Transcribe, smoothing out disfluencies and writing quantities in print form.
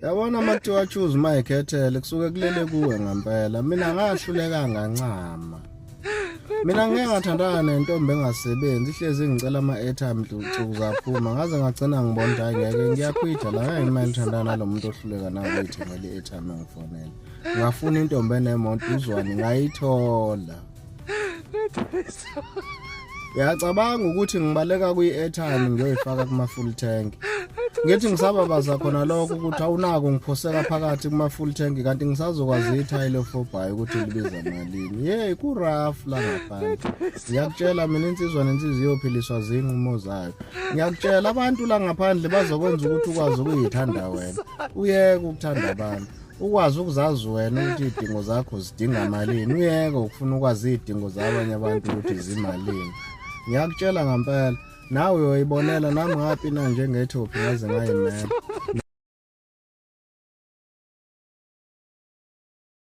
Yabona makuthiwa choose mayikhethele kusuke kulele kuwe ngempela. Mina ngahluleka ngancama. Mina ngeke ngathandana nentombi engasebenzi ihlezi ngicela ama-airtime nsuku zaphuma ngaze ngagcina ngibona ukuthi ngeke ngiyakhwitha la ngeke ngithandana nalomuntu ohluleka nangokuyithengela i-airtime engifonela. Ngafuna intombi enemoto uzwani ngayithola. Yacabanga ukuthi ngibaleka kwi-airtime ngiyoyifaka kuma full tank. Ngithi ngisababaza khona lokho ukuthi awunako ngiphoseka phakathi kuma full tank kanti ngisazokwazi ithayile of4 ukuthi libiza malini. Hey ku rough la ngaphandle. Ngiyakutshela mina insizwa nensizwa iyophiliswa zinqumo zayo. Ngiyakutshela abantu la ngaphandle bazokwenza ukuthi ukwazi ukuyithanda wena. Uyeke ukuthanda abantu. Ukwazi ukuzazi wena ukuthi idingo zakho zidinga malini. Uyeke ukufuna ukwazi idingo zabanye abantu ukuthi zimalini. Ngiyakutshela ngempela nawe uyoyibonela nami ngaphi na njengethopi ngaze ngayimela.